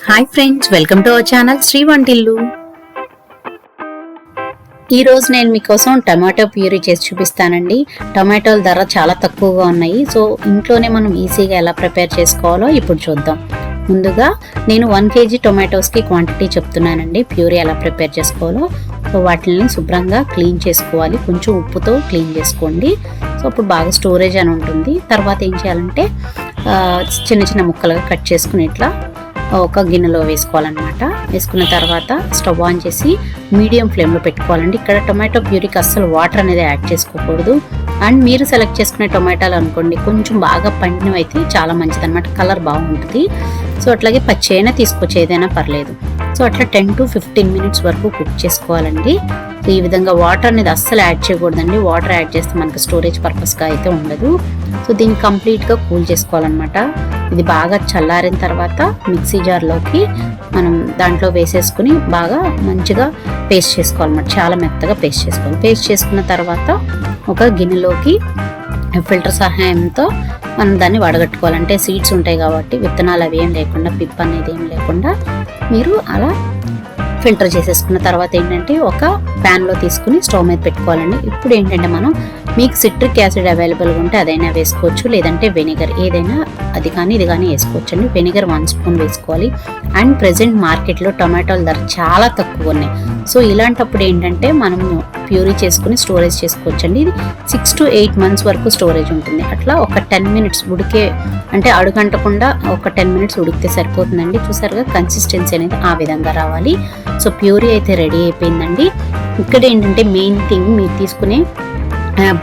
Hi friends, welcome to our channel Sri Vantillu. ఈరోజు నేను మీకోసం టమాటో ప్యూరీ చేసి చూపిస్తానండి. టమాటోల ధర చాలా తక్కువగా ఉన్నాయి. సో ఇంట్లోనే మనం ఈజీగా ఎలా ప్రిపేర్ చేసుకోవాలో ఇప్పుడు చూద్దాం. ముందుగా నేను 1 kg టొమాటోస్కి క్వాంటిటీ చెప్తున్నానండి, ప్యూరీ ఎలా ప్రిపేర్ చేసుకోవాలో. సో వాటిని శుభ్రంగా క్లీన్ చేసుకోవాలి, కొంచెం ఉప్పుతో క్లీన్ చేసుకోండి. సో అప్పుడు బాగా స్టోరేజ్ అని ఉంటుంది. తర్వాత ఏం చేయాలంటే చిన్న చిన్న ముక్కలుగా కట్ చేసుకుని ఇట్లా ఒక గిన్నెలో వేసుకోవాలన్నమాట. వేసుకున్న తర్వాత స్టవ్ ఆన్ చేసి మీడియం ఫ్లేమ్లో పెట్టుకోవాలండి. ఇక్కడ టొమాటో ప్యూరీకి అస్సలు వాటర్ అనేది యాడ్ చేసుకోకూడదు. అండ్ మీరు సెలెక్ట్ చేసుకునే టొమాటోలు అనుకోండి కొంచెం బాగా పండినవి అయితే చాలా మంచిది అనమాట, కలర్ బాగుంటుంది. సో అట్లాగే పచ్చి అయినా తీసుకోవచ్చు, ఏదైనా పర్లేదు. సో అట్లా 10 to 15 minutes వరకు కుక్ చేసుకోవాలండి. సో ఈ విధంగా వాటర్ అనేది అస్సలు యాడ్ చేయకూడదండి. వాటర్ యాడ్ చేస్తే మనకు స్టోరేజ్ పర్పస్గా అయితే ఉండదు. సో దీన్ని కంప్లీట్గా కూల్ చేసుకోవాలన్నమాట. ఇది బాగా చల్లారిన తర్వాత మిక్సీ జార్లోకి మనం దాంట్లో వేసేసుకుని బాగా మంచిగా పేస్ట్ చేసుకోవాలన్నమాట. చాలా మెత్తగా పేస్ట్ చేసుకోవాలి. పేస్ట్ చేసుకున్న తర్వాత ఒక గిన్నెలోకి ఫిల్టర్ సహాయంతో మనం దాన్ని వడగట్టుకోవాలంటే సీడ్స్ ఉంటాయి కాబట్టి విత్తనాలు అవి ఏం లేకుండా, పిప్ అనేది ఏం లేకుండా మీరు అలా ఫిల్టర్ చేసేసుకున్న తర్వాత ఏంటంటే ఒక ప్యాన్లో తీసుకుని స్టవ్ మీద పెట్టుకోవాలండి. ఇప్పుడు ఏంటంటే మనం మీకు సిట్రిక్ యాసిడ్ అవైలబుల్గా ఉంటే అదైనా వేసుకోవచ్చు, లేదంటే వెనిగర్ ఏదైనా అది కానీ ఇది కానీ వేసుకోవచ్చు అండి. వెనిగర్ 1 స్పూన్ వేసుకోవాలి. అండ్ ప్రెసెంట్ మార్కెట్లో టొమాటోల ధర చాలా తక్కువ ఉన్నాయి. సో ఇలాంటప్పుడు ఏంటంటే మనం ప్యూరీ చేసుకుని స్టోరేజ్ చేసుకోవచ్చు అండి. ఇది 6 to 8 months వరకు స్టోరేజ్ ఉంటుంది. అట్లా ఒక 10 minutes ఉడికే అంటే అడుగంటకుండా ఒక 10 minutes ఉడికితే సరిపోతుందండి. చూసారుగా కన్సిస్టెన్సీ అనేది ఆ విధంగా రావాలి. సో ప్యూరీ అయితే రెడీ అయిపోయిందండి. ఇక్కడ ఏంటంటే మెయిన్ థింగ్, మీరు తీసుకునే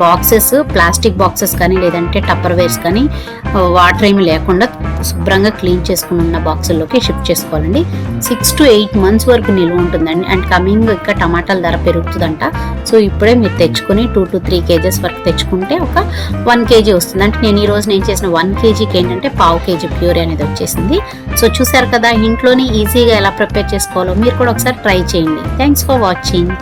బాక్సెస్ ప్లాస్టిక్ బాక్సెస్ కానీ లేదంటే టప్పర్ వేర్స్ కానీ వాటర్ ఏమి లేకుండా శుభ్రంగా క్లీన్ చేసుకుని ఉన్న బాక్సుల్లోకి షిఫ్ట్ చేసుకోవాలండి. 6 to 8 months వరకు నిల్వ ఉంటుందండి. అండ్ కమింగ్ ఇక్కడ టమాటాల ధర పెరుగుతుందంట. సో ఇప్పుడే మీరు తెచ్చుకొని 2 to 3 kgs వరకు తెచ్చుకుంటే ఒక 1 kg వస్తుంది. అంటే నేను చేసిన 1 kgకి ఏంటంటే 1/2 kg ప్యూరీ అనేది వచ్చేసింది. సో చూసారు కదా, ఇంట్లోనే ఈజీగా ఎలా ప్రిపేర్ చేసుకోవాలో మీరు కూడా ఒకసారి ట్రై చేయండి. Thanks for watching.